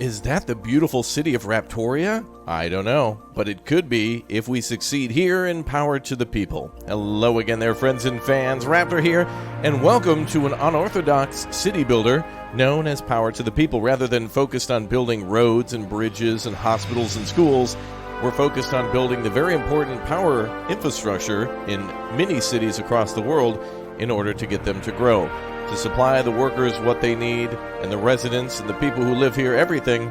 Is that the beautiful city of Raptoria? I don't know, but it could be if we succeed here in Power to the People. Hello again there, friends and fans. Raptor here, and welcome to an unorthodox city builder known as Power to the People. Rather than focused on building roads and bridges and hospitals and schools, we're focused on building the very important power infrastructure in many cities across the world in order to get them to grow. To supply the workers what they need, and the residents and the people who live here, everything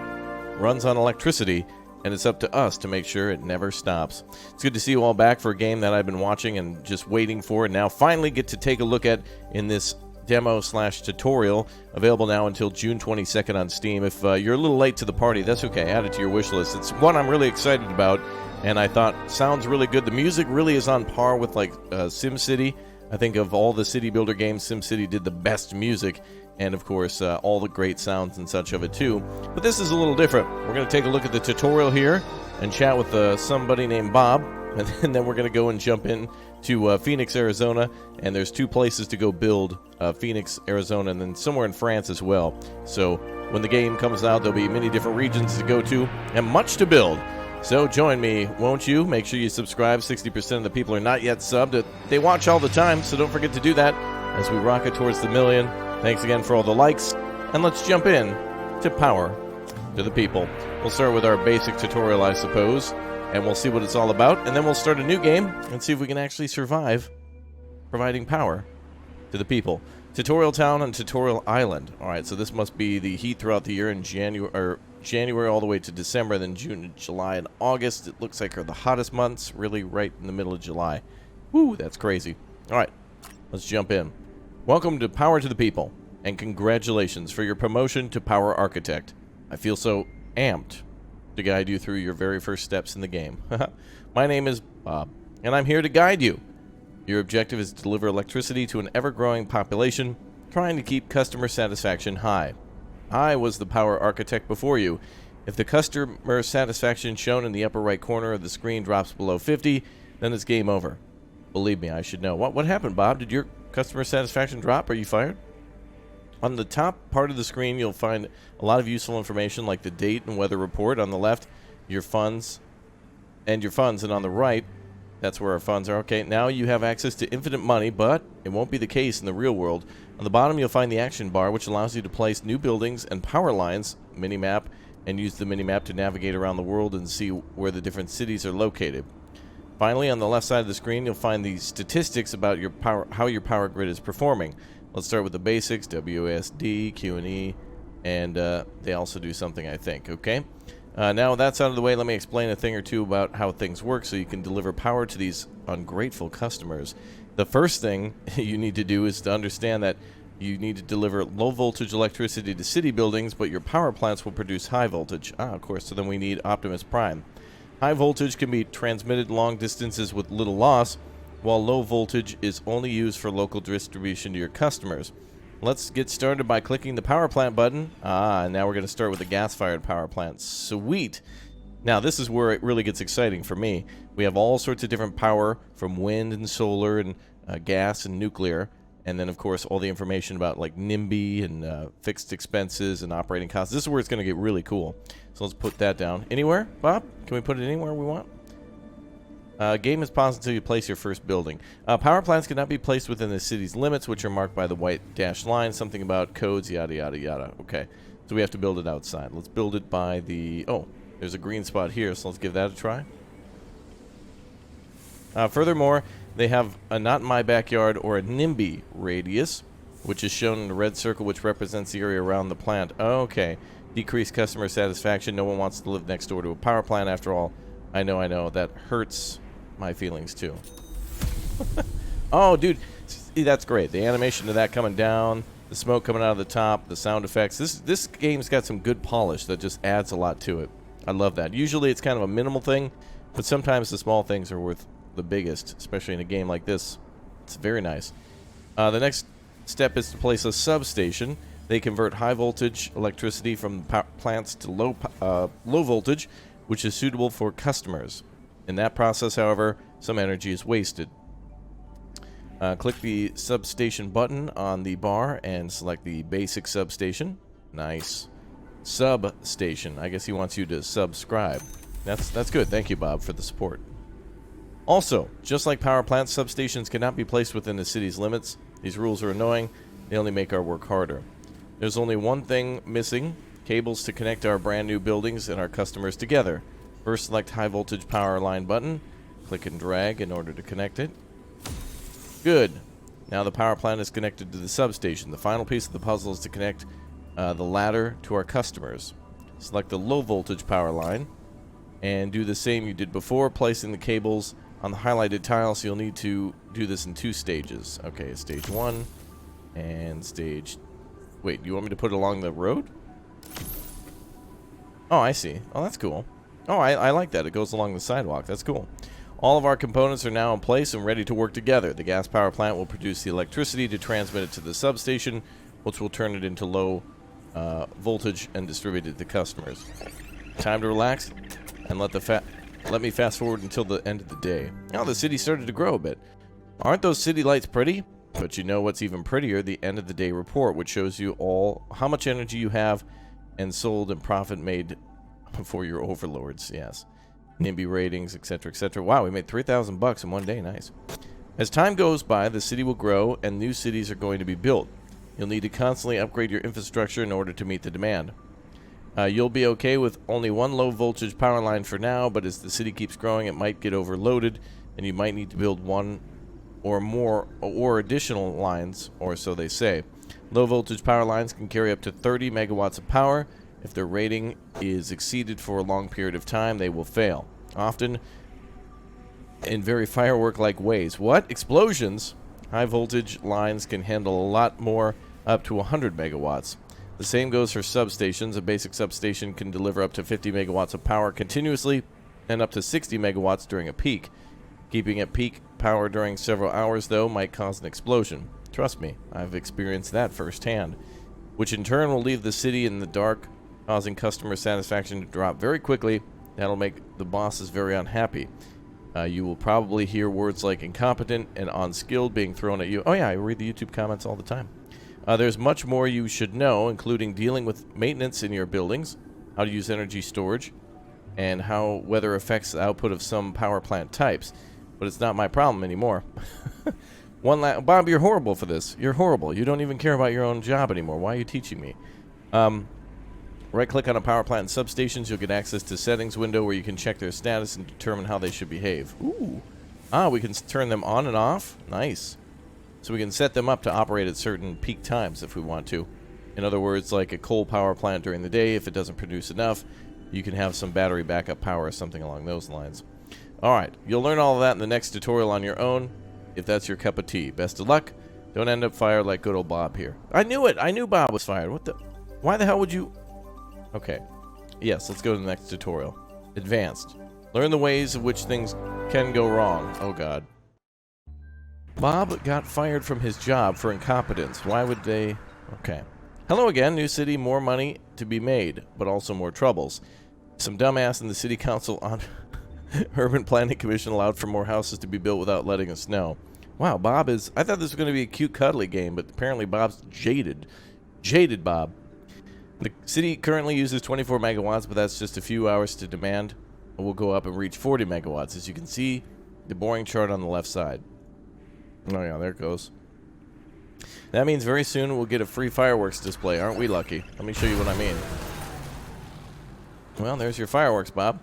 runs on electricity, and it's up to us to make sure it never stops. It's good to see you all back for a game that I've been watching and just waiting for, and now finally get to take a look at in this demo/tutorial, available now until June 22nd on Steam. If you're a little late to the party, that's okay. Add it to your wish list. It's one I'm really excited about, and I thought sounds really good. The music really is on par with like SimCity. I think of all the city builder games, SimCity did the best music, and of course all the great sounds and such of it too. But this is a little different. We're going to take a look at the tutorial here and chat with somebody named Bob, and then we're going to go and jump in to Phoenix, Arizona, and there's two places to go build, Phoenix, Arizona, and then somewhere in France as well. So when the game comes out, there'll be many different regions to go to and much to build. So join me, won't you? Make sure you subscribe. 60% of the people are not yet subbed. They watch all the time, so don't forget to do that as we rocket towards the million. Thanks again for all the likes, and let's jump in to Power to the People. We'll start with our basic tutorial, I suppose, and we'll see what it's all about, and then we'll start a new game and see if we can actually survive providing power to the people. Tutorial Town and Tutorial Island. Alright, so this must be the heat throughout the year in January all the way to December, then June and July and August. It looks like are the hottest months, really right in the middle of July. Woo, that's crazy. Alright, let's jump in. Welcome to Power to the People, and congratulations for your promotion to Power Architect. I feel so amped to guide you through your very first steps in the game. My name is Bob, and I'm here to guide you. Your objective is to deliver electricity to an ever-growing population, trying to keep customer satisfaction high. I was the Power Architect before you. If the customer satisfaction shown in the upper right corner of the screen drops below 50, then it's game over. Believe me, I should know. What happened, Bob? Did your customer satisfaction drop? Are you fired? On the top part of the screen, you'll find a lot of useful information like the date and weather report. On the left, your funds, and on the right, that's where our funds are. Okay, now you have access to infinite money, but it won't be the case in the real world. On the bottom, you'll find the action bar, which allows you to place new buildings and power lines, minimap, and use the minimap to navigate around the world and see where the different cities are located. Finally, on the left side of the screen, you'll find the statistics about your how your power grid is performing. Let's start with the basics, WSD, Q&E, and they also do something, I think, okay? Now that's out of the way, let me explain a thing or two about how things work so you can deliver power to these ungrateful customers. The first thing you need to do is to understand that you need to deliver low voltage electricity to city buildings, but your power plants will produce high voltage. Of course, so then we need Optimus Prime. High voltage can be transmitted long distances with little loss, while low voltage is only used for local distribution to your customers. Let's get started by clicking the power plant button. And now we're going to start with a gas-fired power plant. Sweet! Now this is where it really gets exciting for me. We have all sorts of different power from wind and solar and gas and nuclear. And then, of course, all the information about like NIMBY and fixed expenses and operating costs. This is where it's going to get really cool. So let's put that down. Anywhere, Bob? Can we put it anywhere we want? Game is paused until you place your first building. Power plants cannot be placed within the city's limits, which are marked by the white dashed line. Something about codes, yada, yada, yada. Okay, so we have to build it outside. Let's build it by the... Oh, there's a green spot here, so let's give that a try. Furthermore, they have a not in my backyard or a NIMBY radius, which is shown in a red circle, which represents the area around the plant. Okay, decreased customer satisfaction. No one wants to live next door to a power plant after all. I know, that hurts my feelings too. Oh, dude, see, that's great. The animation of that coming down, the smoke coming out of the top, the sound effects. This game's got some good polish that just adds a lot to it. I love that. Usually it's kind of a minimal thing, but sometimes the small things are worth the biggest, especially in a game like this. It's very nice. The next step is to place a substation. They convert high voltage electricity from plants to low voltage, which is suitable for customers. In that process, however, some energy is wasted. Click the substation button on the bar and select the basic substation. Nice. Substation. I guess he wants you to subscribe. That's good. Thank you, Bob, for the support. Also, just like power plants, substations cannot be placed within the city's limits. These rules are annoying. They only make our work harder. There's only one thing missing: cables to connect our brand new buildings and our customers together. First, select high voltage power line button. Click and drag in order to connect it. Good. Now the power plant is connected to the substation. The final piece of the puzzle is to connect the ladder to our customers. Select the low voltage power line and do the same you did before, placing the cables on the highlighted tile. So you'll need to do this in 2 stages. Okay, stage 1 and stage... Wait, you want me to put it along the road? Oh, I see. Oh, that's cool. Oh, I like that. It goes along the sidewalk. That's cool. All of our components are now in place and ready to work together. The gas power plant will produce the electricity to transmit it to the substation, which will turn it into low voltage and distribute it to customers. Time to relax and let me fast forward until the end of the day. Now the city started to grow a bit. Aren't those city lights pretty? But you know what's even prettier? The end of the day report, which shows you all how much energy you have and sold and profit made for your overlords. Yes. NIMBY ratings, etc., etc. Wow, we made $3,000 in one day. Nice. As time goes by, the city will grow and new cities are going to be built. You'll need to constantly upgrade your infrastructure in order to meet the demand. You'll be okay with only one low voltage power line for now, but as the city keeps growing, it might get overloaded and you might need to build one or more or additional lines, or so they say. Low voltage power lines can carry up to 30 megawatts of power. If their rating is exceeded for a long period of time, they will fail. Often in very firework-like ways. What? Explosions? High voltage lines can handle a lot more, up to 100 megawatts. The same goes for substations. A basic substation can deliver up to 50 megawatts of power continuously and up to 60 megawatts during a peak. Keeping at peak power during several hours, though, might cause an explosion. Trust me, I've experienced that firsthand, which in turn will leave the city in the dark, causing customer satisfaction to drop very quickly. That'll make the bosses very unhappy. You will probably hear words like incompetent and unskilled being thrown at you. Oh yeah, I read the YouTube comments all the time. There's much more you should know, including dealing with maintenance in your buildings, how to use energy storage, and how weather affects the output of some power plant types. But it's not my problem anymore. Bob, you're horrible for this. You're horrible. You don't even care about your own job anymore. Why are you teaching me? Right-click on a power plant and substations. You'll get access to settings window where you can check their status and determine how they should behave. Ooh. We can turn them on and off. Nice. So we can set them up to operate at certain peak times if we want to. In other words, like a coal power plant during the day, if it doesn't produce enough, you can have some battery backup power or something along those lines. Alright, you'll learn all of that in the next tutorial on your own, if that's your cup of tea. Best of luck. Don't end up fired like good old Bob here. I knew it! I knew Bob was fired. What the... Why the hell would you... Okay. Yes, let's go to the next tutorial. Advanced. Learn the ways in which things can go wrong. Oh god. Bob got fired from his job for incompetence. Why would they... Okay. Hello again, new city, more money to be made, but also more troubles. Some dumbass in the city council on... Urban Planning Commission allowed for more houses to be built without letting us know. Wow, Bob is... I thought this was going to be a cute, cuddly game, but apparently Bob's jaded. Jaded Bob. The city currently uses 24 megawatts, but that's just a few hours to demand. We'll go up and reach 40 megawatts, as you can see the boring chart on the left side. Oh yeah, there it goes. That means very soon we'll get a free fireworks display. Aren't we lucky? Let me show you what I mean. Well, there's your fireworks, Bob.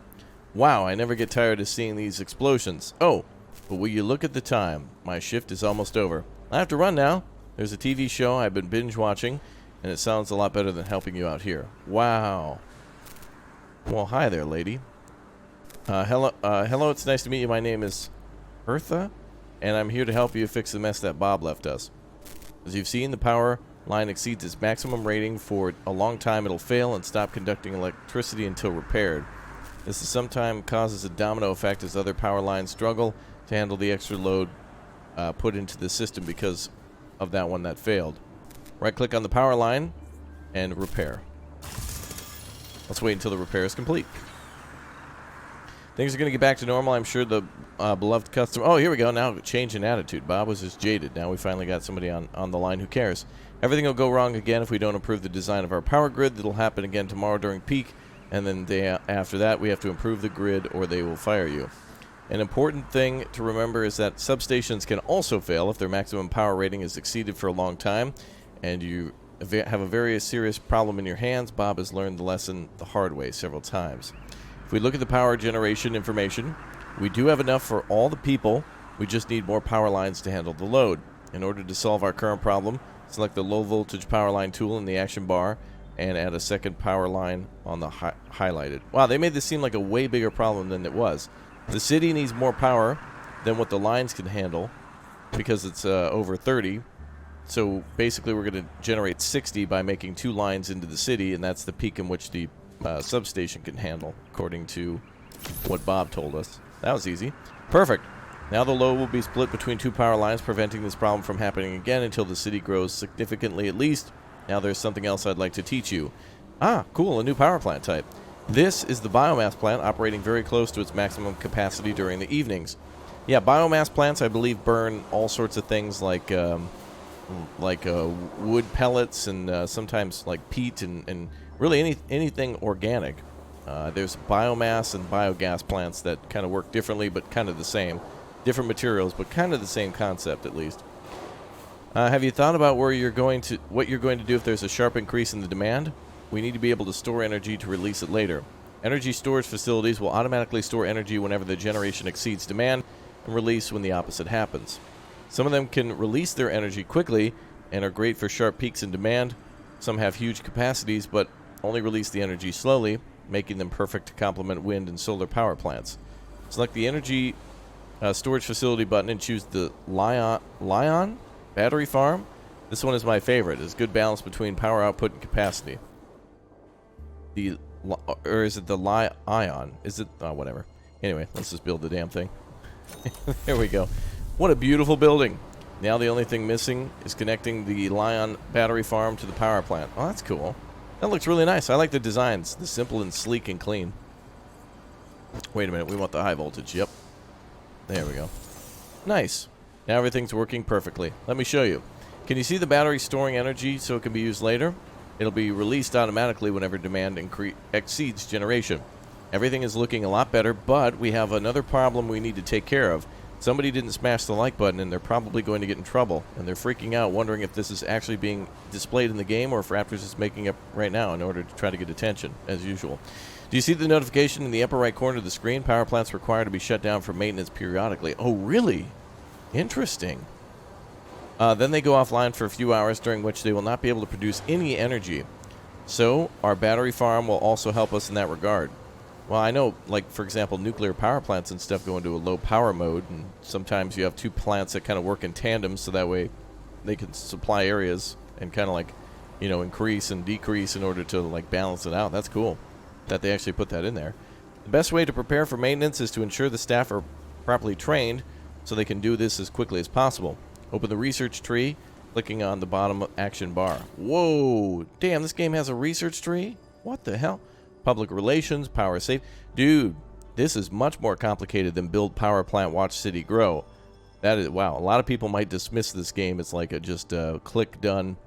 Wow, I never get tired of seeing these explosions. Oh, but will you look at the time? My shift is almost over. I have to run now. There's a TV show I've been binge watching, and it sounds a lot better than helping you out here. Wow. Well, hi there, lady. Hello, it's nice to meet you. My name is Eartha, and I'm here to help you fix the mess that Bob left us. As you've seen, the power line exceeds its maximum rating. For a long time it'll fail and stop conducting electricity until repaired. This sometimes causes a domino effect as other power lines struggle to handle the extra load put into the system because of that one that failed. Right-click on the power line and repair. Let's wait until the repair is complete. Things are going to get back to normal. I'm sure the beloved customer. Oh, here we go. Now change in attitude. Bob was just jaded. Now we finally got somebody on the line who cares. Everything will go wrong again if we don't improve the design of our power grid. That'll happen again tomorrow during peak, and then the day after that we have to improve the grid or they will fire you. An important thing to remember is that substations can also fail if their maximum power rating is exceeded for a long time, and you have a very serious problem in your hands. Bob has learned the lesson the hard way several times. If we look at the power generation information, we do have enough for all the people. We just need more power lines to handle the load. In order to solve our current problem, select the low voltage power line tool in the action bar and add a second power line on the highlighted. Wow, they made this seem like a way bigger problem than it was. The city needs more power than what the lines can handle because it's over 30. So basically we're going to generate 60 by making 2 lines into the city, and that's the peak in which the substation can handle, according to what Bob told us. That was easy. Perfect. Now the load will be split between 2 power lines, preventing this problem from happening again until the city grows significantly at least. Now there's something else I'd like to teach you. Ah, cool, a new power plant type. This is the biomass plant operating very close to its maximum capacity during the evenings. Yeah, biomass plants, I believe, burn all sorts of things like wood pellets and sometimes like peat and really anything organic. There's biomass and biogas plants that kind of work differently but kind of the same. Different materials, but kind of the same concept at least. Have you thought about what you're going to do if there's a sharp increase in the demand? We need to be able to store energy to release it later. Energy storage facilities will automatically store energy whenever the generation exceeds demand and release when the opposite happens. Some of them can release their energy quickly and are great for sharp peaks in demand. Some have huge capacities but only release the energy slowly, making them perfect to complement wind and solar power plants. Select the energy storage facility button and choose the Lion battery farm. This one is my favorite. It's good balance between power output and capacity. Or is it the Lion? Is it? Oh, whatever. Anyway, let's just build the damn thing. There we go. What a beautiful building. Now the only thing missing is connecting the Lion battery farm to the power plant. Oh, that's cool. That looks really nice. I like the designs. The simple and sleek and clean. Wait a minute. We want the high voltage. Yep. There we go. Nice. Now everything's working perfectly. Let me show you. Can you see the battery storing energy so it can be used later? It'll be released automatically whenever demand exceeds generation. Everything is looking a lot better, but we have another problem we need to take care of. Somebody didn't smash the like button, and they're probably going to get in trouble. And they're freaking out, wondering if this is actually being displayed in the game or if Raptor's is making up right now in order to try to get attention, as usual. Do you see the notification in the upper right corner of the screen? Power plants required to be shut down for maintenance periodically. Oh, really? Interesting. Then they go offline for a few hours, during which they will not be able to produce any energy. So, our battery farm will also help us in that regard. Well, I know, like, for example, nuclear power plants and stuff go into a low power mode, and sometimes you have 2 plants that kind of work in tandem, so that way they can supply areas and kind of like, you know, increase and decrease in order to, like, balance it out. That's cool that they actually put that in there. The best way to prepare for maintenance is to ensure the staff are properly trained so they can do this as quickly as possible. Open the research tree, clicking on the bottom action bar. Whoa! Damn, this game has a research tree? What the hell? Public relations, power safe. Dude, this is much more complicated than build power plant, watch city grow. That is, wow, a lot of people might dismiss this game. It's like just click done,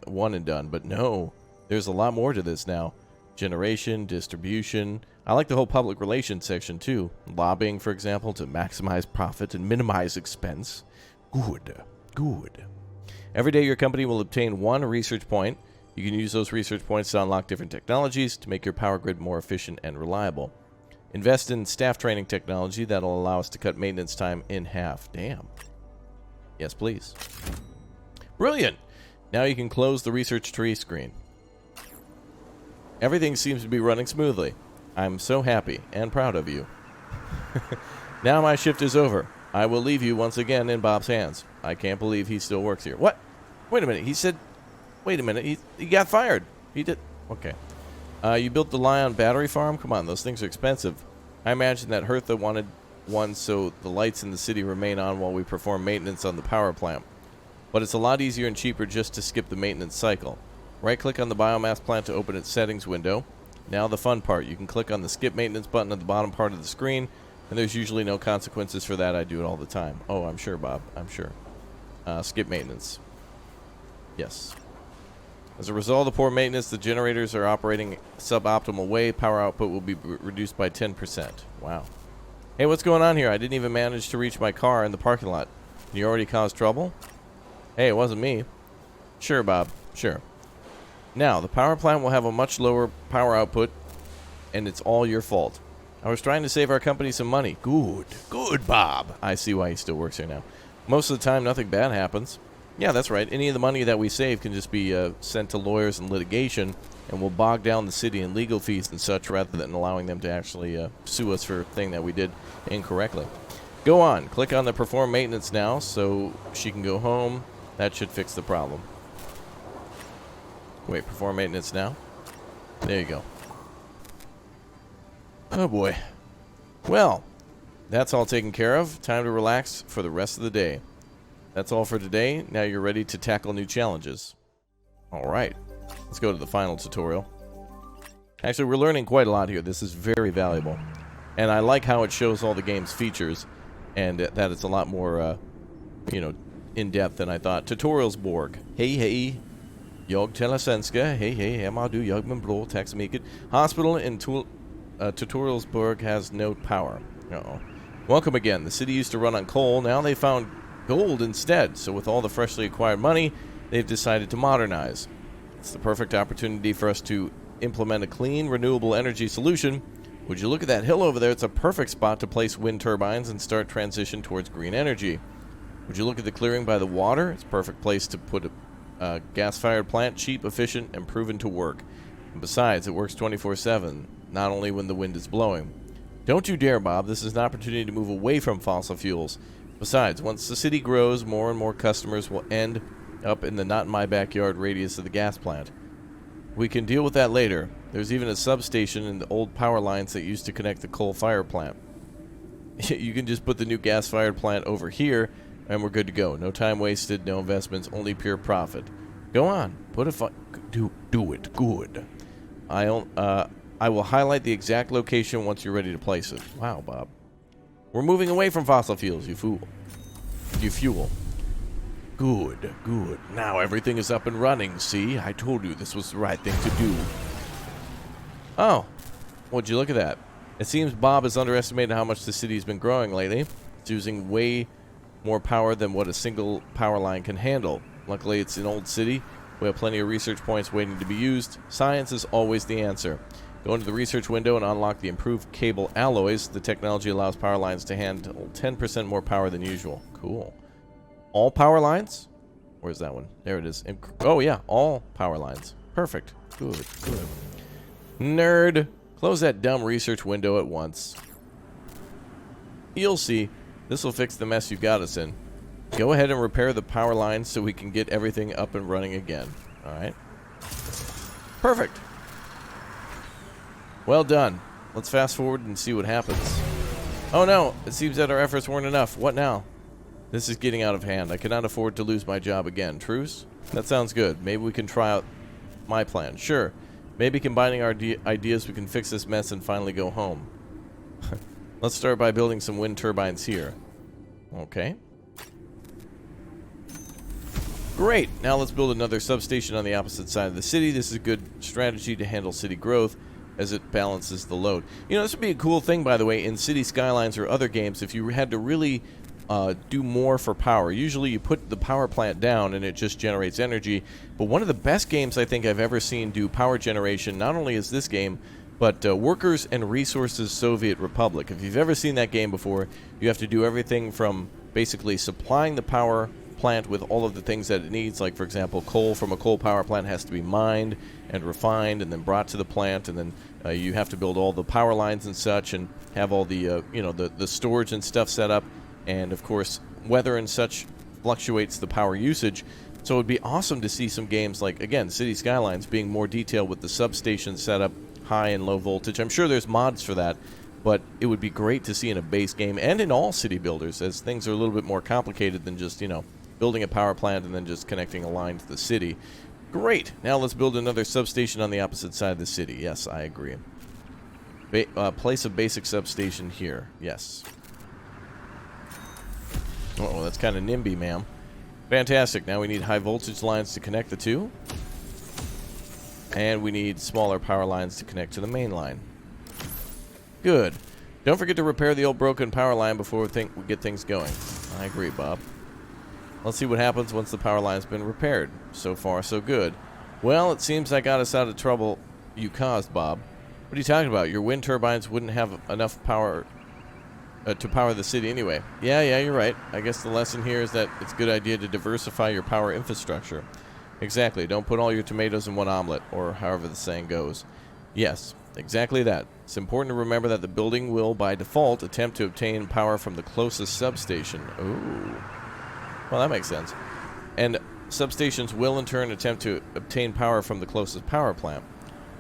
one and done. But no, there's a lot more to this now. Generation, distribution. I like the whole public relations section too. Lobbying, for example, to maximize profit and minimize expense. Good. Every day your company will obtain 1 research point. You can use those research points to unlock different technologies to make your power grid more efficient and reliable. Invest in staff training technology that'll allow us to cut maintenance time in half. Damn. Yes, please. Brilliant. Now you can close the research tree screen. Everything seems to be running smoothly. I'm so happy and proud of you. Now my shift is over. I will leave you once again in Bob's hands. I can't believe he still works here. What? Wait a minute. He said... Wait a minute. He got fired. He did... Okay. You built the Lion battery farm? Come on, those things are expensive. I imagine that Hertha wanted one so the lights in the city remain on while we perform maintenance on the power plant. But it's a lot easier and cheaper just to skip the maintenance cycle. Right-click on the biomass plant to open its settings window. Now the fun part. You can click on the skip maintenance button at the bottom part of the screen. And there's usually no consequences for that. I do it all the time. Oh, I'm sure, Bob. I'm sure. Skip maintenance. Yes. As a result of poor maintenance, the generators are operating suboptimal way. Power output will be reduced by 10%. Wow. Hey, what's going on here? I didn't even manage to reach my car in the parking lot. You already caused trouble? Hey, it wasn't me. Sure, Bob. Sure. Now, the power plant will have a much lower power output, and it's all your fault. I was trying to save our company some money. Good. Good, Bob. I see why he still works here now. Most of the time, nothing bad happens. Yeah, that's right. Any of the money that we save can just be sent to lawyers and litigation, and will bog down the city in legal fees and such, rather than allowing them to actually sue us for a thing that we did incorrectly. Go on. Click on the perform maintenance now so she can go home. That should fix the problem. Wait, perform maintenance now? There you go. Oh boy. Well, that's all taken care of. Time to relax for the rest of the day. That's all for today. Now you're ready to tackle new challenges. Alright. Let's go to the final tutorial. Actually, we're learning quite a lot here. This is very valuable. And I like how it shows all the game's features, and that it's a lot more, in-depth than I thought. Tutorialsborg. Hey, hey. Jag Telesenska. Hey, hey. Hemma du jag men blå. Tack så mycket. Hospital in Tutorialsborg has no power. Uh-oh. Welcome again. The city used to run on coal. Now they found gold instead. So with all the freshly acquired money, they've decided to modernize. It's the perfect opportunity for us to implement a clean, renewable energy solution. Would you look at that hill over there? It's a perfect spot to place wind turbines and start transition towards green energy. Would you look at the clearing by the water? It's a perfect place to put a gas-fired plant, cheap, efficient, and proven to work. And besides, it works 24/7, not only when the wind is blowing. Don't you dare, Bob. This is an opportunity to move away from fossil fuels. Besides, once the city grows, more and more customers will end up in the not-in-my-backyard radius of the gas plant. We can deal with that later. There's even a substation in the old power lines that used to connect the coal fire plant. You can just put the new gas-fired plant over here, and we're good to go. No time wasted, no investments, only pure profit. Go on. Put a do it. Good. I will highlight the exact location once you're ready to place it. Wow, Bob. We're moving away from fossil fuels, you fool. You fuel. Good, good. Now everything is up and running, see? I told you this was the right thing to do. Oh. Would you look at that? It seems Bob has underestimated how much the city's been growing lately. It's using way more power than what a single power line can handle. Luckily, it's an old city. We have plenty of research points waiting to be used. Science is always the answer. Go into the research window and unlock the improved cable alloys. The technology allows power lines to handle 10% more power than usual. Cool. All power lines? Where's that one? There it is. Oh, yeah. All power lines. Perfect. Good, good. Nerd. Close that dumb research window at once. You'll see. This will fix the mess you got us in. Go ahead and repair the power lines so we can get everything up and running again. Alright. Perfect. Well done. Let's fast forward and see what happens. Oh no, it seems that our efforts weren't enough. What now? This is getting out of hand. I cannot afford to lose my job again. Truce? That sounds good. Maybe we can try out my plan. Sure. Maybe combining our ideas we can fix this mess and finally go home. Let's start by building some wind turbines here. Okay. Great. Now let's build another substation on the opposite side of the city. This is a good strategy to handle city growth as it balances the load. You know, this would be a cool thing, by the way, in City Skylines or other games if you had to really do more for power. Usually you put the power plant down and it just generates energy. But one of the best games I think I've ever seen do power generation, not only is this game, but Workers and Resources Soviet Republic. If you've ever seen that game before, you have to do everything from basically supplying the power plant with all of the things that it needs, like for example coal from a coal power plant has to be mined and refined and then brought to the plant, and then you have to build all the power lines and such and have all the the storage and stuff set up, and of course weather and such fluctuates the power usage. So it would be awesome to see some games like, again, City Skylines being more detailed with the substation setup, high and low voltage. I'm sure there's mods for that, but it would be great to see in a base game and in all city builders, as things are a little bit more complicated than just, building a power plant and then just connecting a line to the city. Great. Now let's build another substation on the opposite side of the city. Yes, I agree. Place a basic substation here. Yes. Uh-oh, that's kind of NIMBY, ma'am. Fantastic. Now we need high voltage lines to connect the two. And we need smaller power lines to connect to the main line. Good. Don't forget to repair the old broken power line before we get things going. I agree, Bob. Let's see what happens once the power line's been repaired. So far, so good. Well, it seems I got us out of trouble you caused, Bob. What are you talking about? Your wind turbines wouldn't have enough power to power the city anyway. Yeah, you're right. I guess the lesson here is that it's a good idea to diversify your power infrastructure. Exactly. Don't put all your tomatoes in one omelet, or however the saying goes. Yes, exactly that. It's important to remember that the building will, by default, attempt to obtain power from the closest substation. Ooh. Well, that makes sense. And substations will, in turn, attempt to obtain power from the closest power plant.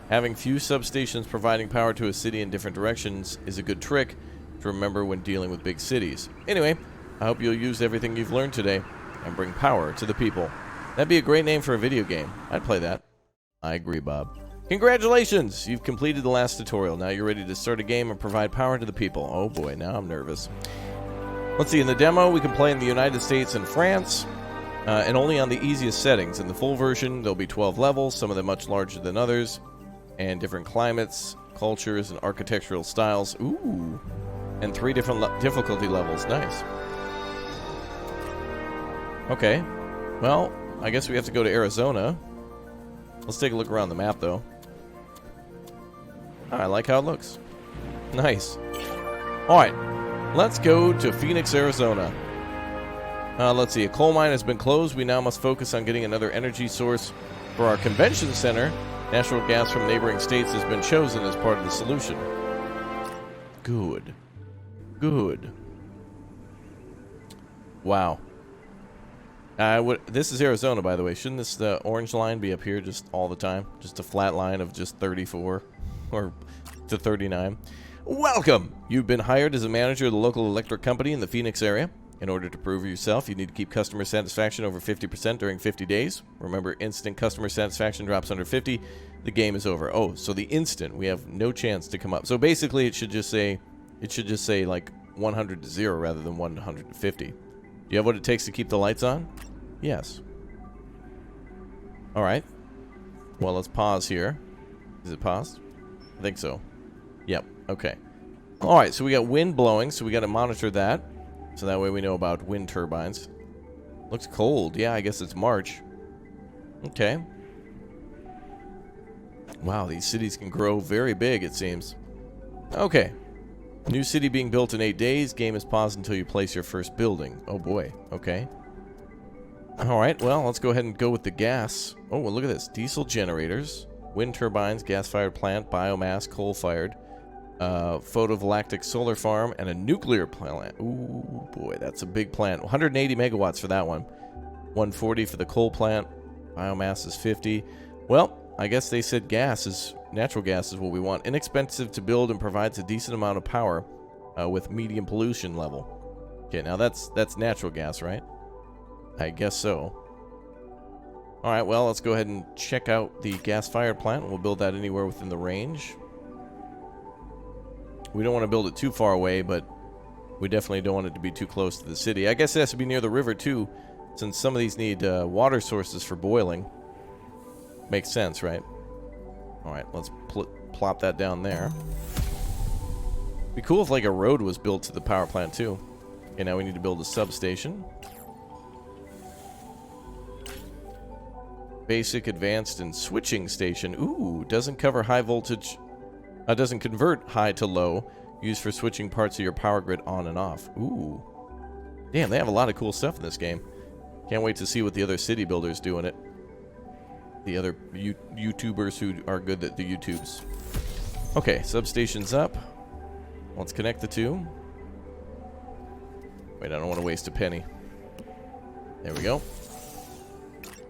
Having few substations providing power to a city in different directions is a good trick to remember when dealing with big cities. Anyway, I hope you'll use everything you've learned today and bring power to the people. That'd be a great name for a video game. I'd play that. I agree, Bob. Congratulations! You've completed the last tutorial. Now you're ready to start a game and provide power to the people. Oh boy, now I'm nervous. Let's see, in the demo we can play in the United States and France, and only on the easiest settings. In the full version there'll be 12 levels, some of them much larger than others, and different climates, cultures, and architectural styles. Ooh! And 3 different difficulty levels. Nice. Okay. Well, I guess we have to go to Arizona. Let's take a look around the map, though. I like how it looks. Nice. Alright. Let's go to Phoenix, Arizona. Let's see. A coal mine has been closed. We now must focus on getting another energy source for our convention center. Natural gas from neighboring states has been chosen as part of the solution. Good. Good. Wow. This is Arizona, by the way. Shouldn't this orange line be up here just all the time? Just a flat line of just 34 or to 39. Welcome! You've been hired as a manager of the local electric company in the Phoenix area. In order to prove yourself, you need to keep customer satisfaction over 50% during 50 days. Remember, instant customer satisfaction drops under 50, the game is over. Oh, so the instant, we have no chance to come up. So basically, it should just say like 100 to 0 rather than 100 to 50. Do you have what it takes to keep the lights on? Yes. All right. Well, let's pause here. Is it paused? I think so. Yep. Okay. All right. So we got wind blowing, so we got to monitor that. So that way we know about wind turbines. Looks cold. Yeah, I guess it's March. Okay. Wow, these cities can grow very big, it seems. Okay. New city being built in 8 days. Game is paused until you place your first building. Oh boy. Okay. Alright, well, let's go ahead and go with the gas. Oh, well, look at this. Diesel generators, wind turbines, gas-fired plant, biomass, coal-fired, photovoltaic solar farm, and a nuclear plant. Ooh, boy, that's a big plant. 180 megawatts for that one. 140 for the coal plant. Biomass is 50. Well, I guess they said natural gas is what we want. Inexpensive to build and provides a decent amount of power with medium pollution level. Okay, now that's natural gas, right? I guess so. Alright, well, let's go ahead and check out the gas-fired plant. We'll build that anywhere within the range. We don't want to build it too far away, but we definitely don't want it to be too close to the city. I guess it has to be near the river, too, since some of these need water sources for boiling. Makes sense, right? Alright, let's plop that down there. Be cool if, like, a road was built to the power plant, too. Okay, now we need to build a substation. Basic, advanced, and switching station. Ooh, doesn't cover high voltage. Doesn't convert high to low. Used for switching parts of your power grid on and off. Ooh. Damn, they have a lot of cool stuff in this game. Can't wait to see what the other city builders do in it. The other YouTubers who are good at the YouTubes. Okay, substation's up. Let's connect the two. Wait, I don't want to waste a penny. There we go.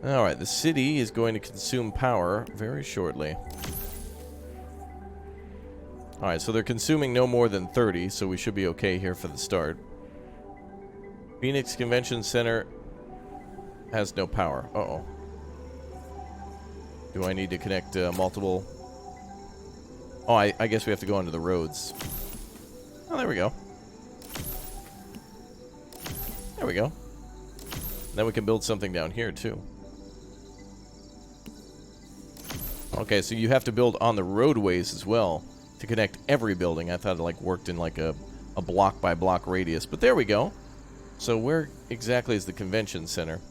Alright, the city is going to consume power very shortly. Alright, so they're consuming no more than 30, so we should be okay here for the start. Phoenix Convention Center has no power. Uh-oh. Do I need to connect multiple? Oh, I guess we have to go onto the roads. Oh, there we go. There we go. Then we can build something down here, too. Okay, so you have to build on the roadways as well to connect every building. I thought it, like, worked in, like, a block-by-block radius. But there we go. So where exactly is the convention center?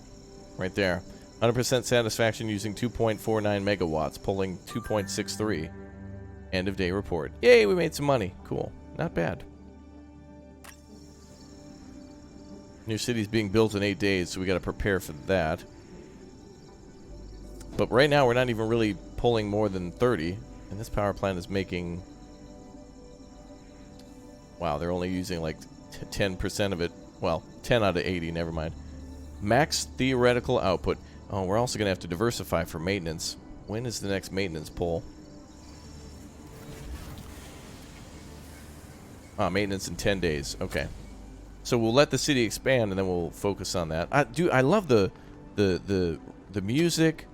Right there. 100% satisfaction using 2.49 megawatts, pulling 2.63. End of day report. Yay, we made some money. Cool. Not bad. New city's being built in 8 days, so we got to prepare for that. But right now, we're not even really pulling more than 30. And this power plant is making... Wow, they're only using like 10% of it. Well, 10 out of 80, never mind. Max theoretical output. Oh, we're also going to have to diversify for maintenance. When is the next maintenance pull? Maintenance in 10 days. Okay. So we'll let the city expand, and then we'll focus on that. I love the music.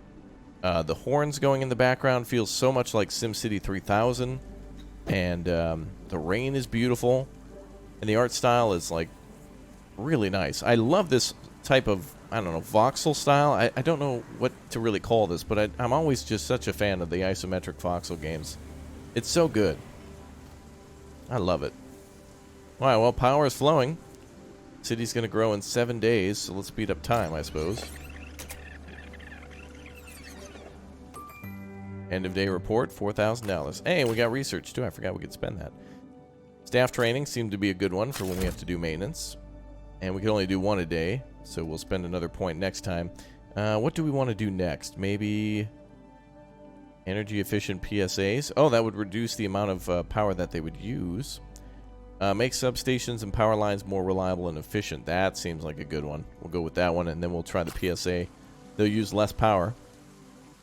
The horns going in the background feels so much like SimCity 3000. And the rain is beautiful. And the art style is, like, really nice. I love this type of, I don't know, voxel style. I don't know what to really call this, but I'm always just such a fan of the isometric voxel games. It's so good. I love it. Alright, well, power is flowing. City's going to grow in 7 days, so let's speed up time, I suppose. End of day report, $4,000. Hey, we got research, too. I forgot we could spend that. Staff training seemed to be a good one for when we have to do maintenance. And we can only do 1 a day, so we'll spend another point next time. What do we want to do next? Maybe energy efficient PSAs. Oh, that would reduce the amount of power that they would use. Make substations and power lines more reliable and efficient. That seems like a good one. We'll go with that one, and then we'll try the PSA. They'll use less power,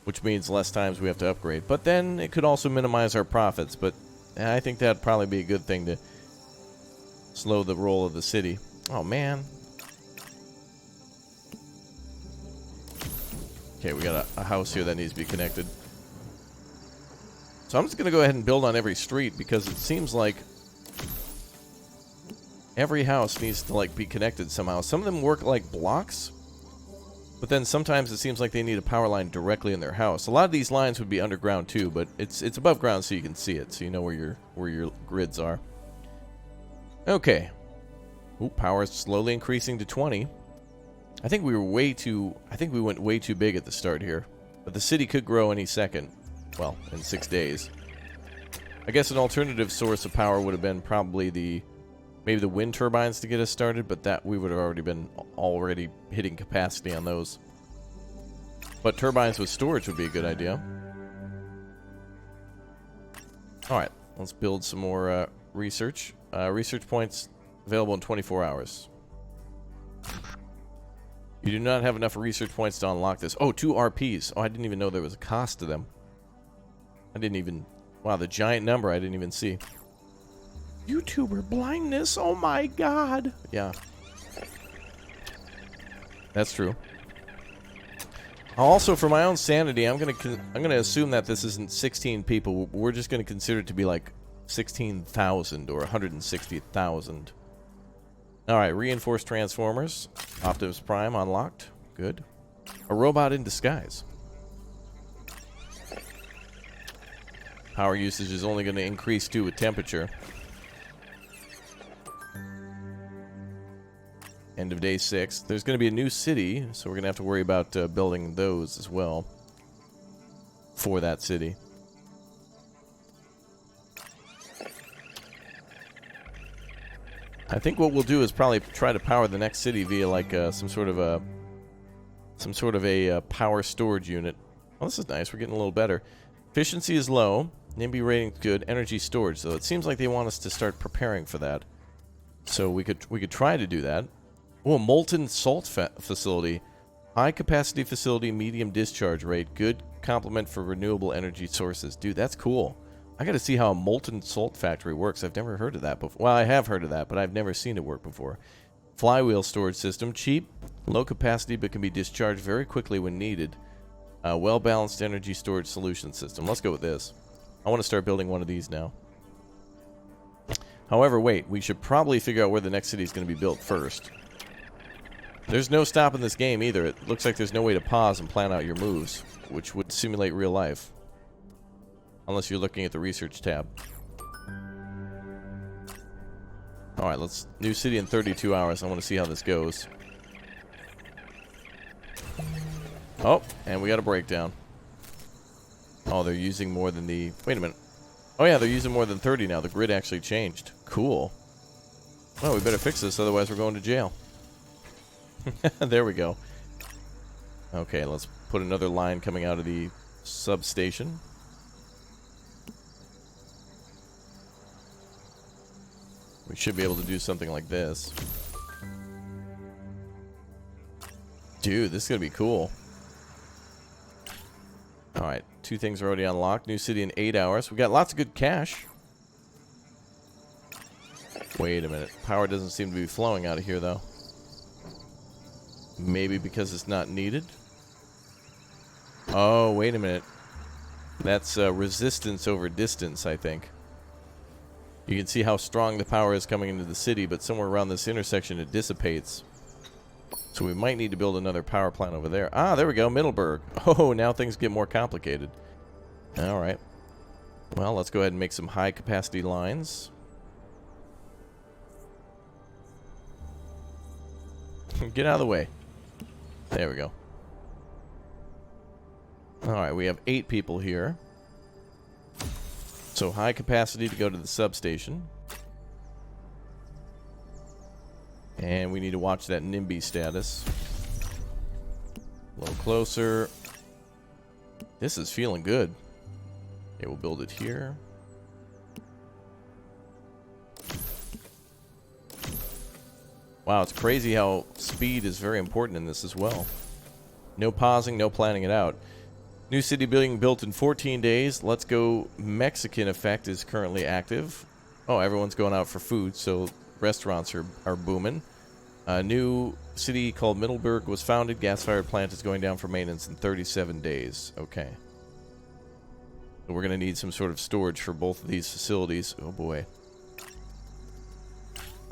which means less times we have to upgrade. But then it could also minimize our profits. But I think that'd probably be a good thing to slow the roll of the city. Oh, man. Okay, we got a house here that needs to be connected. So I'm just going to go ahead and build on every street because it seems like every house needs to, like, be connected somehow. Some of them work like blocks, but then sometimes it seems like they need a power line directly in their house. A lot of these lines would be underground too, but it's above ground so you can see it, so you know where your grids are. Okay. Ooh, power is slowly increasing to 20. I think we went way too big at the start here, but the city could grow any second. Well, in 6 days. I guess an alternative source of power would have been probably maybe the wind turbines to get us started, but that we would have already hitting capacity on those. But turbines with storage would be a good idea. Alright, let's build some more research. Research points available in 24 hours. You do not have enough research points to unlock this. Oh, 2 RPs. Oh, I didn't even know there was a cost to them. Wow, the giant number I didn't even see. YouTuber blindness, oh my god. Yeah. That's true. Also, for my own sanity, I'm gonna assume that this isn't 16 people. We're just gonna consider it to be like 16,000 or 160,000. Alright, reinforced transformers. Optimus Prime unlocked. Good. A robot in disguise. Power usage is only going to increase too with temperature. End of day 6. There's going to be a new city, so we're going to have to worry about building those as well for that city. I think what we'll do is probably try to power the next city via like some sort of a power storage unit. Oh, this is nice. We're getting a little better. Efficiency is low. NIMBY rating good. Energy storage, though. It seems like they want us to start preparing for that. So we could try to do that. Oh, molten salt facility. High capacity facility, medium discharge rate. Good complement for renewable energy sources. Dude, that's cool. I gotta see how a molten salt factory works. I've never heard of that before. Well, I have heard of that, but I've never seen it work before. Flywheel storage system. Cheap, low capacity, but can be discharged very quickly when needed. Well-balanced energy storage solution system. Let's go with this. I want to start building one of these now. However, wait, we should probably figure out where the next city is going to be built first. There's no stopping this game either. It looks like there's no way to pause and plan out your moves, which would simulate real life. Unless you're looking at the research tab. Alright, let's... New city in 32 hours. I want to see how this goes. Oh, and we got a breakdown. Oh, they're using more than the... Wait a minute. Oh yeah, they're using more than 30 now. The grid actually changed. Cool. Well, we better fix this, otherwise we're going to jail. There we go. Okay, let's put another line coming out of the substation. We should be able to do something like this. Dude, this is going to be cool. Alright, 2 things are already unlocked. New city in 8 hours. We got lots of good cash. Wait a minute. Power doesn't seem to be flowing out of here, though. Maybe because it's not needed? Oh, wait a minute. That's resistance over distance, I think. You can see how strong the power is coming into the city, but somewhere around this intersection it dissipates. So we might need to build another power plant over there. Ah, there we go, Middleburg. Oh, now things get more complicated. Alright. Well, let's go ahead and make some high-capacity lines. Get out of the way. There we go. Alright, we have 8 people here. So high capacity to go to the substation. And we need to watch that NIMBY status. A little closer. This is feeling good. Okay, we'll build it here. Wow, it's crazy how speed is very important in this as well. No pausing, no planning it out. New city building built in 14 days. Let's Go Mexican effect is currently active. Oh, everyone's going out for food, so restaurants are booming. A new city called Middleburg was founded. Gas-fired plant is going down for maintenance in 37 days. Okay. So we're going to need some sort of storage for both of these facilities. Oh, boy.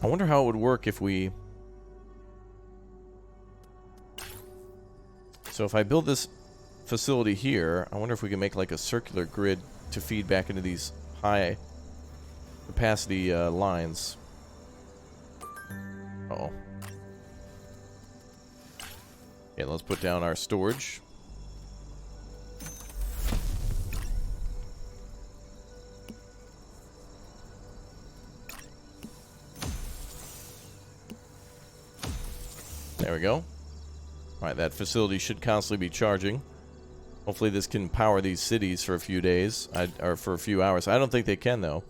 I wonder how it would work if we... So if I build this facility here, I wonder if we can make like a circular grid to feed back into these high capacity lines. Uh-oh. Okay, let's put down our storage. There we go. Alright, that facility should constantly be charging. Hopefully this can power these cities for a few days, or for a few hours. I don't think they can, though.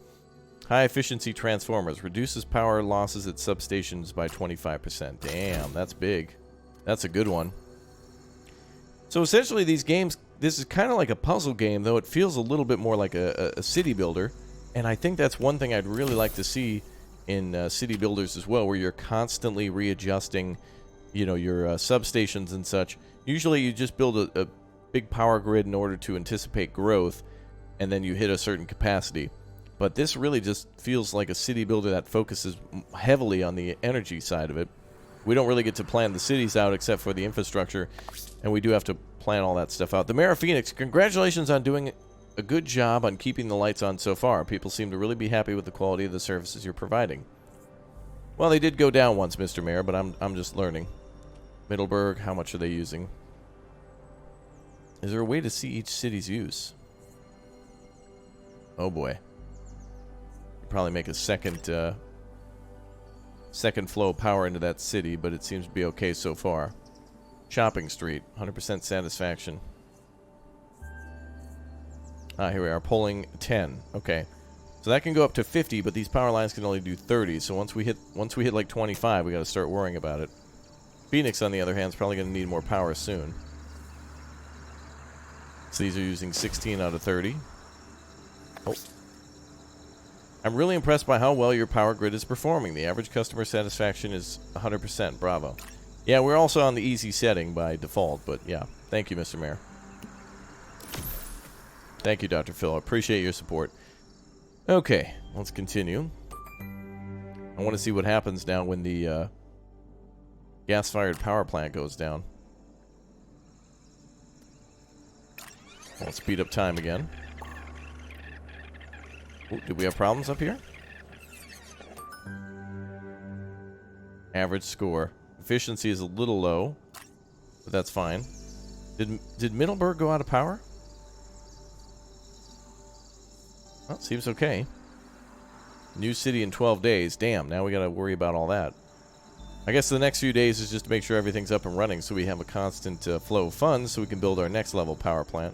High efficiency transformers. Reduces power losses at substations by 25%. Damn, that's big. That's a good one. So essentially these games, this is kind of like a puzzle game, though it feels a little bit more like a city builder. And I think that's one thing I'd really like to see in city builders as well, where you're constantly readjusting, you know, your substations and such. Usually you just build a big power grid in order to anticipate growth, and then you hit a certain capacity. But this really just feels like a city builder that focuses heavily on the energy side of it. We don't really get to plan the cities out except for the infrastructure, and we do have to plan all that stuff out. The Mayor of Phoenix, congratulations on doing a good job on keeping the lights on so far. People seem to really be happy with the quality of the services you're providing. Well, they did go down once, Mr. Mayor, but I'm just learning. Middleburg, how much are they using? Is there a way to see each city's use? Oh boy. Probably make a second flow of power into that city, but it seems to be okay so far. Shopping Street, 100% satisfaction. Ah, here we are, polling 10. Okay. So that can go up to 50, but these power lines can only do 30. So once we hit like 25, we got to start worrying about it. Phoenix, on the other hand, is probably going to need more power soon. So these are using 16 out of 30. Oh. I'm really impressed by how well your power grid is performing. The average customer satisfaction is 100%. Bravo. Yeah, we're also on the easy setting by default, but yeah. Thank you, Mr. Mayor. Thank you, Dr. Phil. I appreciate your support. Okay, let's continue. I want to see what happens now when the gas-fired power plant goes down. I'll speed up time again. Ooh, do we have problems up here? Average score. Efficiency is a little low, but that's fine. Did Middleburg go out of power? Well, seems okay. New city in 12 days. Damn, now we gotta worry about all that. I guess the next few days is just to make sure everything's up and running so we have a constant flow of funds so we can build our next level power plant.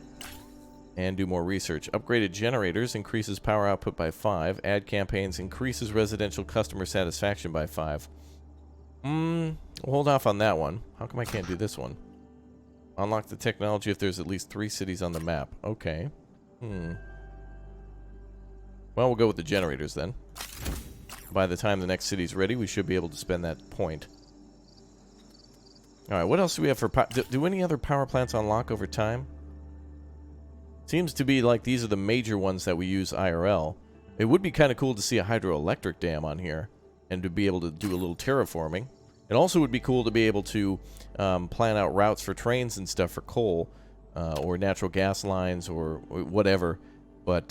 And do more research. Upgraded generators increases power output by 5. Ad campaigns increases residential customer satisfaction by 5. We'll hold off on that one. How come I can't do this one? Unlock the technology if there's at least 3 cities on the map. Okay. Well, we'll go with the generators then. By the time the next city's ready, we should be able to spend that point. Alright, what else do we have for do any other power plants unlock over time? Seems to be like these are the major ones that we use IRL. It would be kind of cool to see a hydroelectric dam on here and to be able to do a little terraforming. It also would be cool to be able to plan out routes for trains and stuff for coal or natural gas lines or whatever. But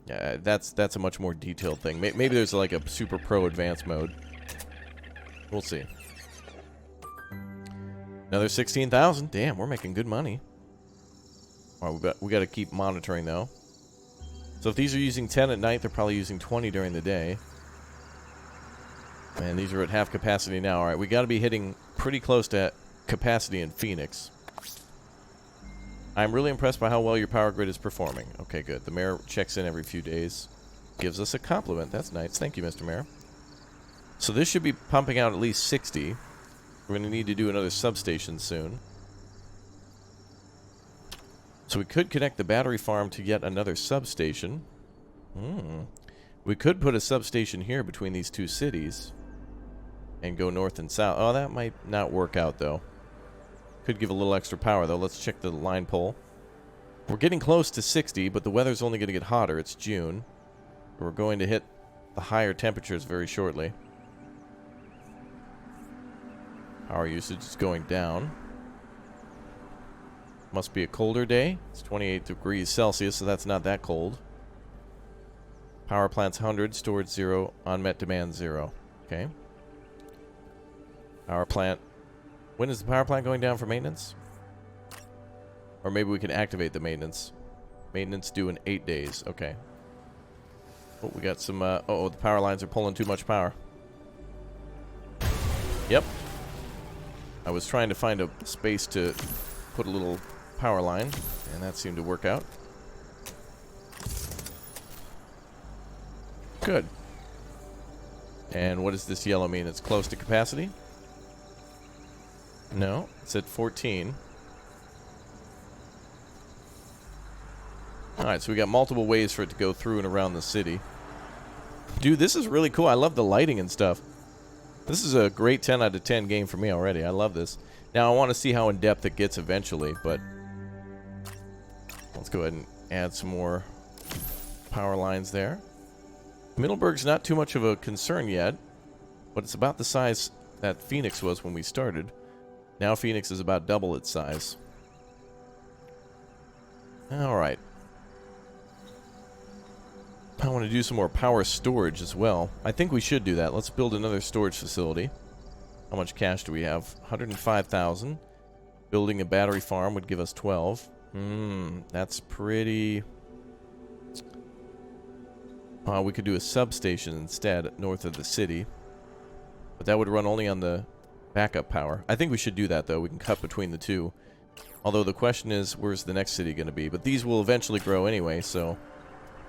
that's a much more detailed thing. Maybe there's like a super pro advanced mode. We'll see. Another 16,000. Damn, we're making good money. All right, we got to keep monitoring though. So if these are using 10 at night, they're probably using 20 during the day. And these are at half capacity now. All right, we got to be hitting pretty close to capacity in Phoenix. I'm really impressed by how well your power grid is performing. Okay, good. The mayor checks in every few days. Gives us a compliment. That's nice. Thank you, Mr. Mayor. So this should be pumping out at least 60. We're going to need to do another substation soon. So we could connect the battery farm to yet another substation. We could put a substation here between these two cities and go north and south. Oh, that might not work out, though. Could give a little extra power, though. Let's check the line pole. We're getting close to 60, but the weather's only going to get hotter. It's June. We're going to hit the higher temperatures very shortly. Power usage is going down. Must be a colder day. It's 28 degrees Celsius, so that's not that cold. Power plant's 100, storage 0, unmet demand 0. Okay. Power plant. When is the power plant going down for maintenance? Or maybe we can activate the maintenance. Maintenance due in 8 days. Okay. Oh, we got some, uh-oh, the power lines are pulling too much power. Yep. I was trying to find a space to put a little power line, and that seemed to work out. Good. And what does this yellow mean? It's close to capacity? No, it's at 14. Alright, so we got multiple ways for it to go through and around the city. Dude, this is really cool. I love the lighting and stuff. This is a great 10 out of 10 game for me already. I love this. Now, I want to see how in-depth it gets eventually, but let's go ahead and add some more power lines there. Middleburg's not too much of a concern yet, but it's about the size that Phoenix was when we started. Now Phoenix is about double its size. Alright. I want to do some more power storage as well. I think we should do that. Let's build another storage facility. How much cash do we have? 105,000. Building a battery farm would give us 12. That's pretty... we could do a substation instead, north of the city. But that would run only on the backup power. I think we should do that, though. We can cut between the two. Although the question is, where's the next city going to be? But these will eventually grow anyway, so...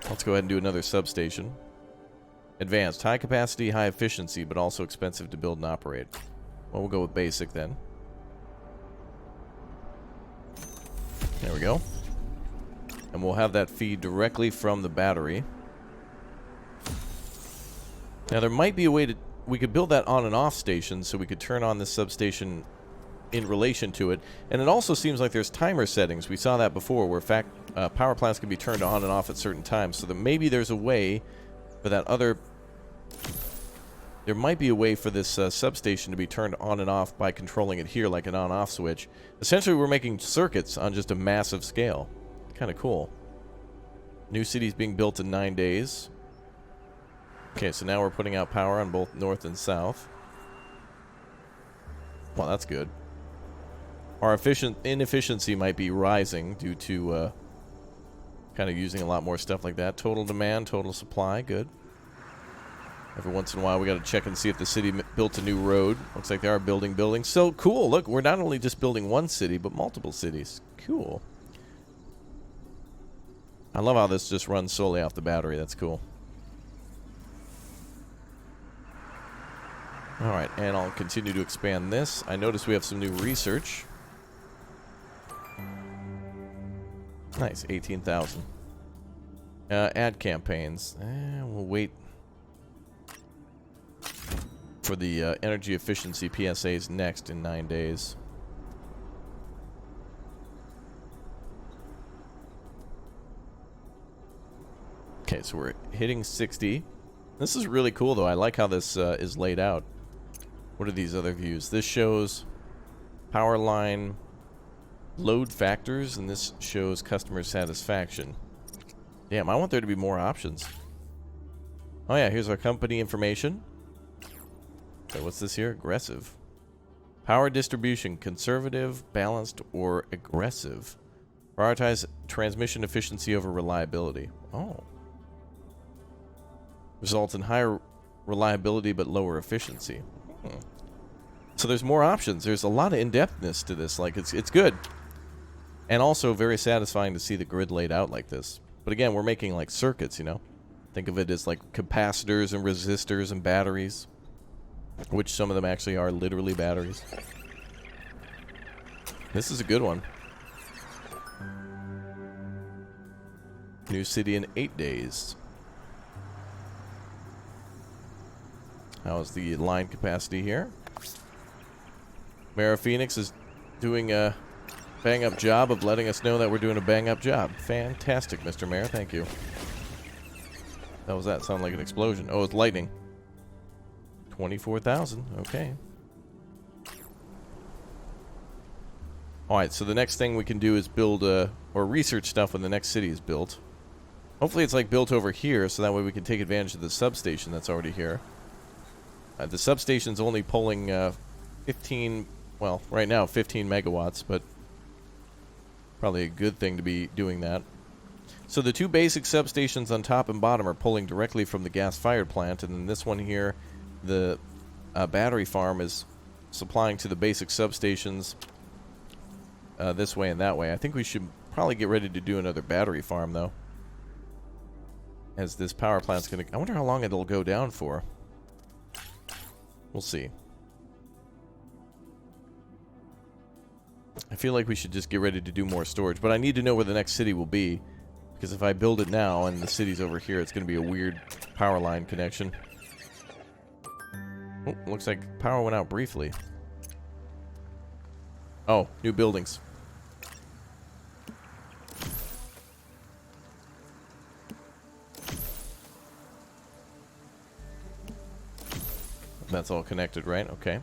let's go ahead and do another substation. Advanced. High capacity, high efficiency, but also expensive to build and operate. Well, we'll go with basic then. There we go. And we'll have that feed directly from the battery. Now, there might be a way to... we could build that on and off station, so we could turn on this substation in relation to it. And it also seems like there's timer settings. We saw that before, where power plants can be turned on and off at certain times. So that maybe there's a way for that other... There might be a way for this substation to be turned on and off by controlling it here, like an on-off switch. Essentially, we're making circuits on just a massive scale. Kind of cool. New cities being built in 9 days. Okay, so now we're putting out power on both north and south. Well, that's good. Our inefficiency might be rising due to kind of using a lot more stuff like that. Total demand, total supply, good. Every once in a while, we got to check and see if the city built a new road. Looks like they are building buildings. So cool. Look, we're not only just building one city, but multiple cities. Cool. I love how this just runs solely off the battery. That's cool. All right, and I'll continue to expand this. I notice we have some new research. Nice, 18,000. Ad campaigns. We'll wait for the energy efficiency PSAs next in 9 days. Okay, so we're hitting 60. This is really cool, though. I like how this is laid out. What are these other views? This shows power line load factors, and this shows customer satisfaction. Damn, I want there to be more options. Oh yeah, here's our company information. Okay, what's this here? Aggressive. Power distribution, conservative, balanced, or aggressive. Prioritize transmission efficiency over reliability. Oh. Results in higher reliability but lower efficiency. So there's more options. There's a lot of in-depthness to this. Like, it's good. And also very satisfying to see the grid laid out like this. But again, we're making like circuits, you know? Think of it as like capacitors and resistors and batteries. Which some of them actually are literally batteries. This is a good one. New city in 8 days. How's the line capacity here? Mayor of Phoenix is doing a bang-up job of letting us know that we're doing a bang-up job. Fantastic, Mr. Mayor. Thank you. That was that. Sounded like an explosion. Oh, it's lightning. 24,000. Okay. Alright, so the next thing we can do is build or research stuff when the next city is built. Hopefully it's like built over here, so that way we can take advantage of the substation that's already here. The substation's only pulling 15, well, right now 15 megawatts, but probably a good thing to be doing that. So the two basic substations on top and bottom are pulling directly from the gas-fired plant, and then this one here, the battery farm, is supplying to the basic substations this way and that way. I think we should probably get ready to do another battery farm, though. As this power plant's going to... I wonder how long it'll go down for. We'll see. I feel like we should just get ready to do more storage, but I need to know where the next city will be, because if I build it now and the city's over here, it's going to be a weird power line connection. Oh, looks like power went out briefly. Oh, new buildings. That's all connected, right? Okay.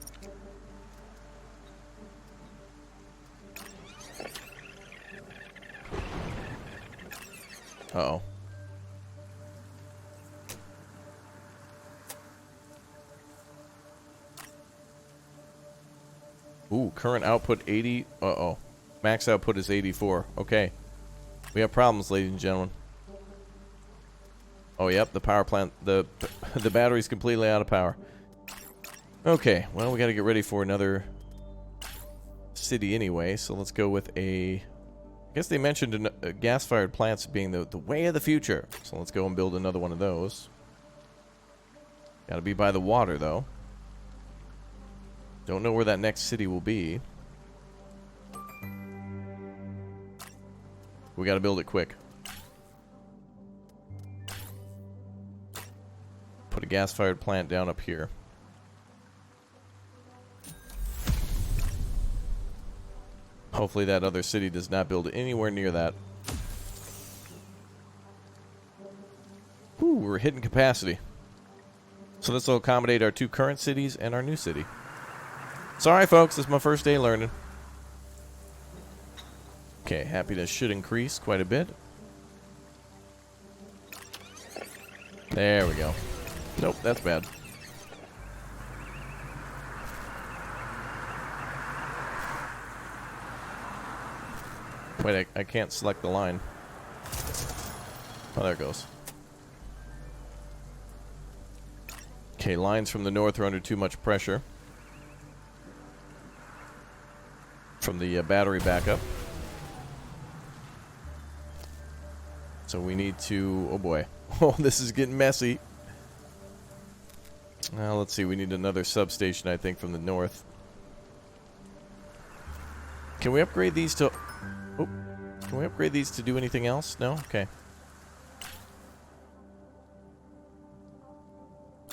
Uh-oh. Ooh, current output 80. Uh-oh. Max output is 84. Okay. We have problems, ladies and gentlemen. Oh, yep, the power plant, the battery's completely out of power. Okay, well, we got to get ready for another city anyway, so let's go with a... I guess they mentioned gas-fired plants being the way of the future, so let's go and build another one of those. Got to be by the water, though. Don't know where that next city will be. We got to build it quick. Put a gas-fired plant down up here. Hopefully that other city does not build anywhere near that. Ooh, we're hitting capacity. So this will accommodate our 2 current cities and our new city. Sorry, folks, this is my first day learning. Okay, happiness should increase quite a bit. There we go. Nope, that's bad. Wait, I can't select the line. Oh, there it goes. Okay, lines from the north are under too much pressure from the battery backup. So we need to... Oh boy. Oh, this is getting messy. Let's see. We need another substation, I think, from the north. Can we upgrade these to... Oh, can we upgrade these to do anything else? No? Okay.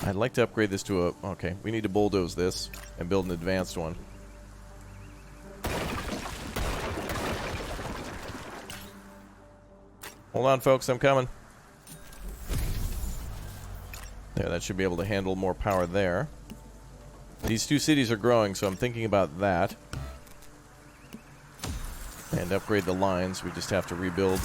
I'd like to upgrade this to a... Okay, we need to bulldoze this and build an advanced one. Hold on, folks, I'm coming. There, that should be able to handle more power there. These 2 cities are growing, so I'm thinking about that. And upgrade the lines. We just have to rebuild.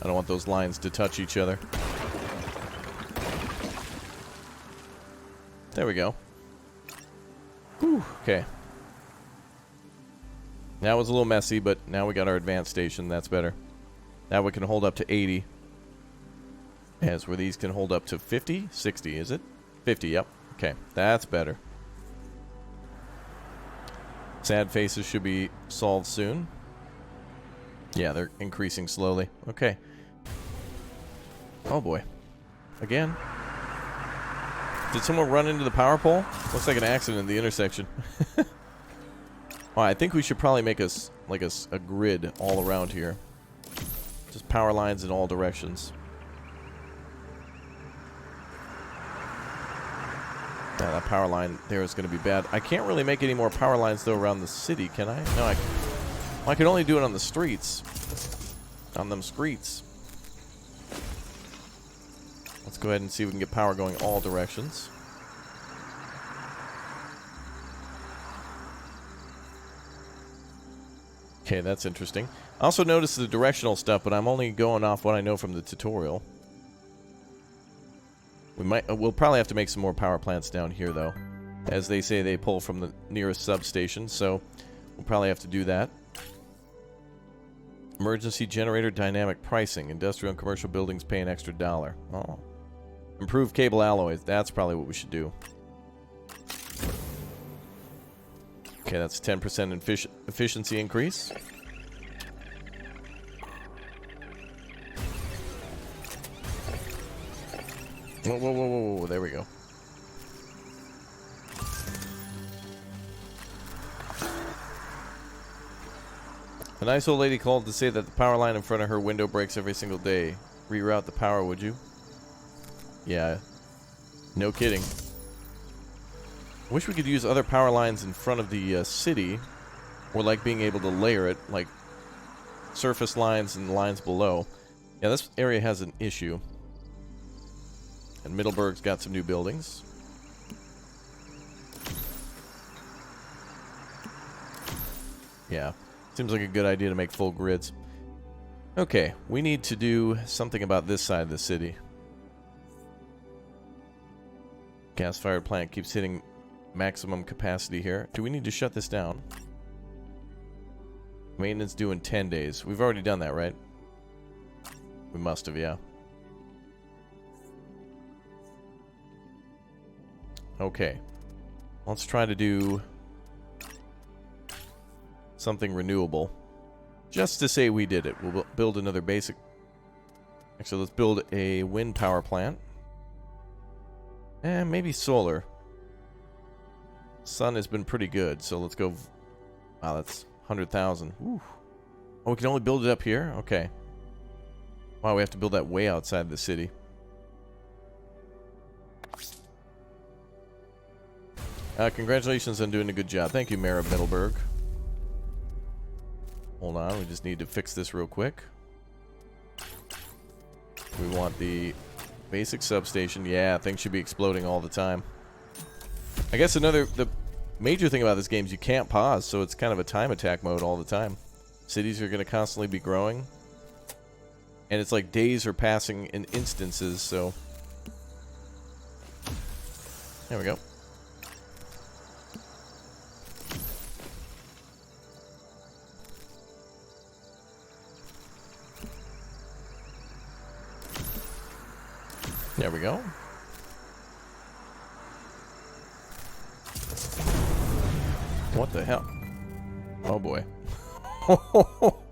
I don't want those lines to touch each other. There we go. Whew, okay. That was a little messy, but now we got our advanced station. That's better. Now we can hold up to 80. As where these can hold up to 50? 60, is it? 50, yep. Okay, that's better. Sad faces should be solved soon. Yeah, they're increasing slowly. Okay. Oh boy. Again. Did someone run into the power pole? Looks like an accident in the intersection. Well, I think we should probably make us like a grid all around here. Just power lines in all directions. Yeah, that power line there is going to be bad. I can't really make any more power lines, though, around the city, can I? No, I can only do it on the streets. On them streets. Let's go ahead and see if we can get power going all directions. Okay, that's interesting. I also noticed the directional stuff, but I'm only going off what I know from the tutorial. We'll probably have to make some more power plants down here, though. As they say, they pull from the nearest substation, so we'll probably have to do that. Emergency generator dynamic pricing. Industrial and commercial buildings pay an extra $1. Oh. Improved cable alloys. That's probably what we should do. Okay, that's 10% efficiency increase. Whoa, whoa, whoa, whoa, whoa. There we go. A nice old lady called to say that the power line in front of her window breaks every single day. Reroute the power, would you? Yeah. No kidding. Wish we could use other power lines in front of the city. Or like being able to layer it. Like surface lines and lines below. Yeah, this area has an issue. And Middleburg's got some new buildings. Yeah. Seems like a good idea to make full grids. Okay, we need to do something about this side of the city. Gas-fired plant keeps hitting maximum capacity here. Do we need to shut this down? Maintenance due in 10 days. We've already done that, right? We must have, yeah. Okay. Let's try to do something renewable. Just to say we did it. We'll build another basic... Actually, let's build a wind power plant. And maybe solar. Sun has been pretty good, so let's go... Wow, that's 100,000. Oh, we can only build it up here? Okay. Wow, we have to build that way outside the city. Congratulations on doing a good job. Thank you, Mayor of Middleburg. Hold on, we just need to fix this real quick. We want the basic substation. Yeah, things should be exploding all the time. I guess the major thing about this game is you can't pause, so it's kind of a time attack mode all the time. Cities are going to constantly be growing. And it's like days are passing in instances, so... There we go. There we go. What the hell? Oh boy. Well,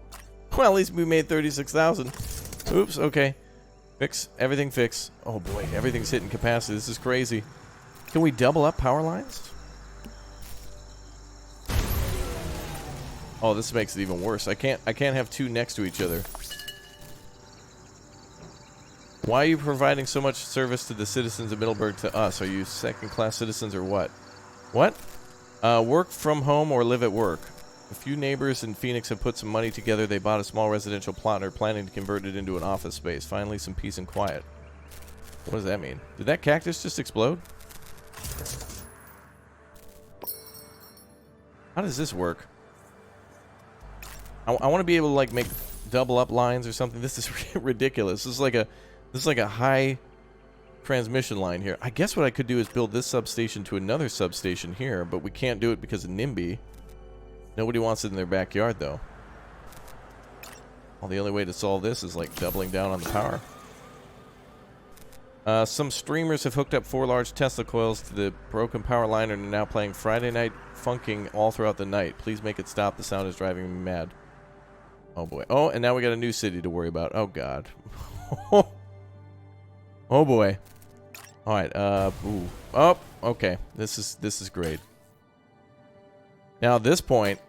at least we made 36,000. Oops, okay. Fix. Everything fix. Oh boy, everything's hitting capacity. This is crazy. Can we double up power lines? Oh, this makes it even worse. I can't have two next to each other. Why are you providing so much service to the citizens of Middleburg to us? Are you second-class citizens or what? What? Work from home or live at work. A few neighbors in Phoenix have put some money together. They bought a small residential plot and are planning to convert it into an office space. Finally, some peace and quiet. What does that mean? Did that cactus just explode? How does this work? I want to be able to like make double up lines or something. This is ridiculous. This is like a high transmission line here. I guess what I could do is build this substation to another substation here, but we can't do it because of NIMBY. Nobody wants it in their backyard, though. Well, the only way to solve this is, like, doubling down on the power. Some streamers have hooked up 4 large Tesla coils to the broken power line and are now playing Friday Night Funking all throughout the night. Please make it stop. The sound is driving me mad. Oh, boy. Oh, and now we got a new city to worry about. Oh, God. Oh, boy. All right, ooh. Oh, okay. This is great. Now, at this point,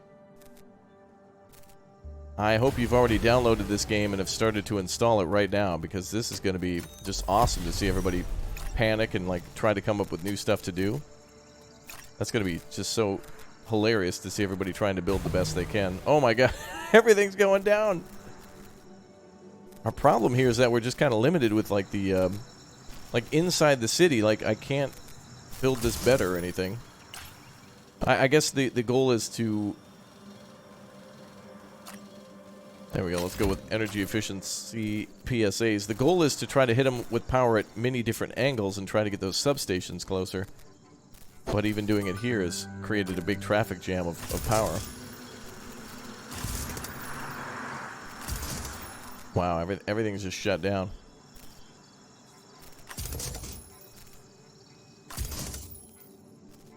I hope you've already downloaded this game and have started to install it right now, because this is going to be just awesome to see everybody panic and, like, try to come up with new stuff to do. That's going to be just so hilarious to see everybody trying to build the best they can. Oh, my God. Everything's going down. Our problem here is that we're just kind of limited with, like, the, like, inside the city. Like, I can't build this better or anything. I guess the goal is to... There we go. Let's go with energy efficiency PSAs. The goal is to try to hit them with power at many different angles and try to get those substations closer. But even doing it here has created a big traffic jam of power. Wow, everything's just shut down.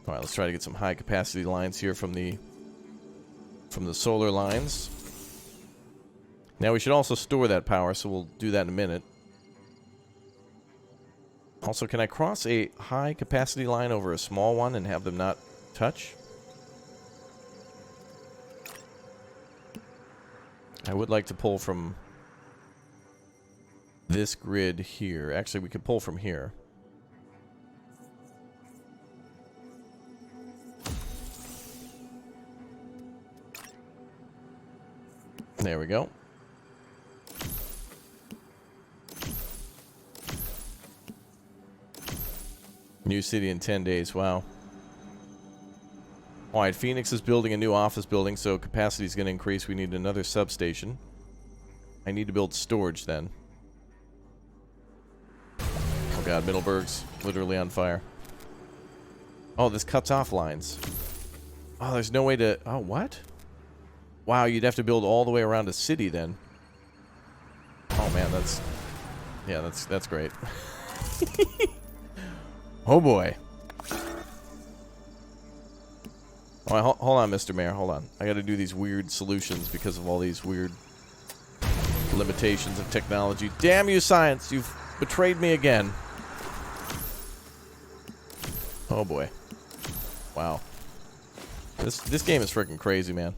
All right, let's try to get some high capacity lines here from the solar lines. Now we should also store that power, so we'll do that in a minute. Also, can I cross a high capacity line over a small one and have them not touch? I would like to pull from this grid here. Actually, we could pull from here. There we go. New city in 10 days. Wow. Alright, Phoenix is building a new office building, so capacity is going to increase. We need another substation. I need to build storage then. Oh god, Middleburg's literally on fire. Oh, this cuts off lines. Oh, there's no way to... Oh, what? Wow, you'd have to build all the way around a city then. Oh man, that's... Yeah, that's great. Oh boy. All right, hold on, Mr. Mayor, hold on. I gotta do these weird solutions because of all these weird limitations of technology. Damn you, science! You've betrayed me again. Oh boy. Wow. This game is freaking crazy, man.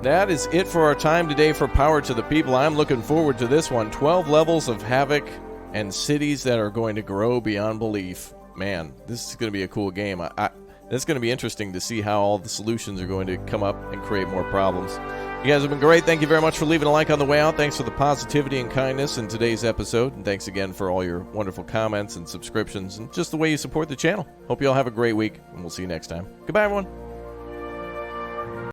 That is it for our time today for Power to the People. I'm looking forward to this one. 12 levels of Havoc and cities that are going to grow beyond belief. Man, this is going to be a cool game. It's going to be interesting to see how all the solutions are going to come up and create more problems. You guys have been great. Thank you very much for leaving a like on the way out. Thanks for the positivity and kindness in today's episode. And thanks again for all your wonderful comments and subscriptions and just the way you support the channel. Hope you all have a great week, and we'll see you next time. Goodbye, everyone.